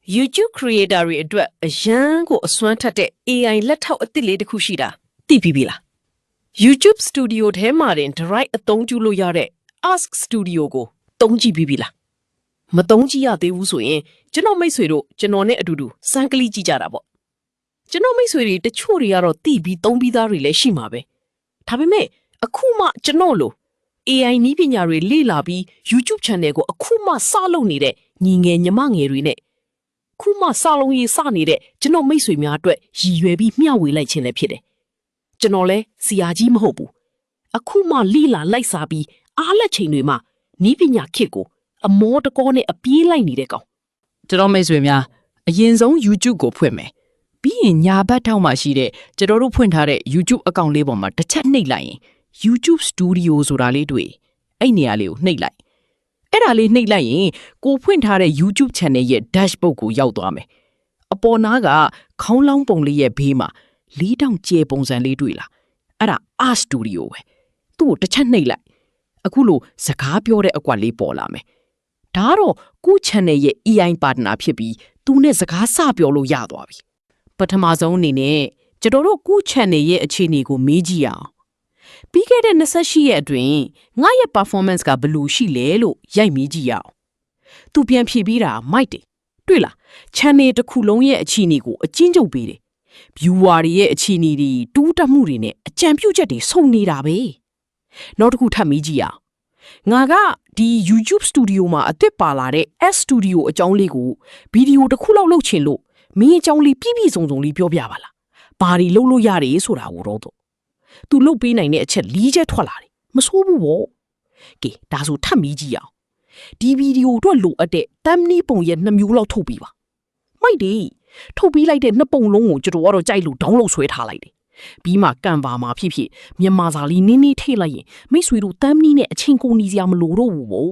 YouTube creator တွေအတွက်အရန်ကိုအစွမ်းထက်တဲ့ AI လက်ထောက်အသစ်လေးတစ်ခုရှိတာသိပြီလား YouTube Studio ထဲမှာတင် direct အသုံးပြုလို့ရတဲ့ Ask Studio ကိုသုံးကြည့်ပြီလားမသုံးကြည့်ရသေးဘူးဆိုရင်ကျွန်တော်မိတ်ဆွေတို့ကျွန်တော်နဲ့အတူတူစမ်းကလေးကြည့်ကြတာပေါ့ကျွန်တော်မိတ်ဆွေတွေတချို့တွေကတော့သိပြီးသုံးပြီးသားတွေလည်းရှိမှာပဲဒါပေမဲ့အခုမှကျွန်တော်လို AI နည်းပညာတွေလေ့လာပြီး YouTube channel ကိုအခုမှစလုပ်နေတဲ့ညီငယ်ညီမငယ်တွေနဲ့ခုမှစလုံးရေးစနေတဲ့ကျွန်တော်မိတ်ဆွေများအတွက်ရည်ရွယ်ပြီးမျှဝေလိုက်ခြင်းလည်းဖြစ်တယ်ကျွန်တော်လည်းစီယာကြီးမဟုတ်ဘူးအခုမှလိလာလိုက်စားပြီးအားလက်ချိန်တွေမှာနီးပညာခေတ်ကိုအမောတကောနဲ့အပြေးလိုက်နေတဲ့ကောင် ကျွန်တော်မိတ်ဆွေများအရင်ဆုံး YouTube ကိုဖွင့်မယ်ပြီးရင်ညာဘက်ထောက်မှာရှိတဲ့ကျွန်တော်တို့ဖွင့်ထားတဲ့ YouTube အကောင့်လေးပေါ်မှာတစ်ချက်နှိပ်လိုက်ရင် YouTube Studio ဆိုတာလေးတွေ့အဲ့နေရာလေးကိုနှိပ်လိုက်အဲ့ဒါလေးနှိပ်လိုက်ရင်ကိုဖွင့်ထားတဲ့ YouTube channel ရဲ့ dashboard ကိုရောက်သွားမယ်အပေါ်နားကခေါင်းလောင်းပုံလေးရဲ့ဘေးမှာလေးတောင်ကျဲပုံစံလေးတွေ့လားအဲ့ဒါ Art Studio ပဲသူ့ကိုတစ်ချက်နှိပ်လိုက်အခုလိုစကားပြောတဲ့အကွက်လေးပေါ်လာမယ်ဒါကတော့ကို channel ရဲ့ AI partner ဖြစ်ပြီးသူနဲ့စကားစပြောလို့ရသွားပြီပထမဆုံးအနေနဲ့ကျွန်တော်တို့ကို channel ရဲ့အခြေအနေကိုမေးကြည့်အောင်ပြီးခဲ့တဲ့28ရက်အတွင်းငါရဲ့ performance ကဘယ်လိုရှိလဲလို့ရိုက်မေးကြည့်ရအောင်သူပြန်ဖြေပြီးတာမိုက်တယ်တွေ့လား channel တစ်ခုလုံးရဲ့အခြေအနေကိုအကျဉ်းချုပ်ပေးတယ် viewer တွေရဲ့အခြေအနေတွေတူးတက်မှုတွေနဲ့အကြံပြုချက်တွေစုံနေတာပဲနောက်တစ်ခုထပ်မေးကြည့်ရအောင်ငါကဒီ YouTube Studio မှာအသစ်ပါလာတဲ့ S Studio အကြောင်းလေးကိုဗီဒီယိုတစ်ခုလောက်လုပ်ချင်လို့မင်းအကြောင်းလေးပြည့်ပြည့်စုံစုံလေးပြောပြပါလားဘာတွေလုပ်လို့ရတယ်ဆိုတာကိုတော့သူလုပ်ပေးနိုင်တဲ့အချက်၄ချက်ထွက်လာတယ်မဆိုးဘူးဗောကဲဒါဆိုထပ်မေးကြည့်အောင်ဒီဗီဒီယိုအတွက်လိုအပ်တဲ့ thumbnail ပုံရဲ့2မျိုးလောက်ထုတ်ပေးပါမိုက်တယ်ထုတ်ပေးလိုက်တဲ့2ပုံလုံးကိုကျွန်တော်ကတော့ကြိုက်လို့ download ဆွဲထားလိုက်တယ်ပြီးမှ Canva မှာဖြစ်ဖြစ်မြန်မာစာလေးနင်းနေထည့်လိုက်ရင်မိတ်ဆွေတို့ thumbnail နဲ့အချင်းကုန်နေစရာမလိုတော့ဘူးဗော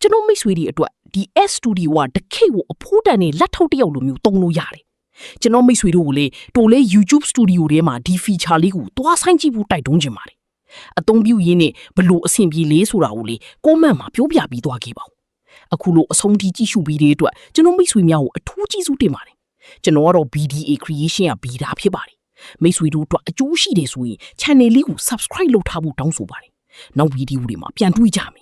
ကျွန်တော်မိတ်ဆွေတွေအတွက်ဒီ S Studio ကတခိတ်ကိုအဖိုးတန်နဲ့လက်ထောက်တစ်ယောက်လိုမျိုးသုံးလို့ရတယ်ကျွန်တော်မိတ်ဆွေတို့ကိုလေတိုလဲ YouTube Studio ထဲမှာဒီ feature လေးကိုသွားဆိုင်ကြည့်ဖို့တိုက်တွန်းချင်ပါတယ်အသုံးပြုရင်းနဲ့ဘလို့အဆင်ပြေလေးဆိုတာကိုလေ comment မှာပြောပြပြီးသွားခဲ့ပါဦးအခုလိုအဆုံးထိကြည့်ရှုပြီးတဲ့အတွက်ကျွန်တော်မိတ်ဆွေများကိုအထူးကျေးဇူးတင်ပါတယ်ကျွန်တော်ကတော့ BDA creation က beta ဖြစ်ပါတယ်မိတ်ဆွေတို့အတွက်အကျိုးရှိတယ်ဆိုရင် channel လေးကို subscribe လုပ်ထားဖို့တောင်းဆိုပါတယ်နောက်ဗီဒီယိုတွေမှာပြန်တွေ့ကြမယ်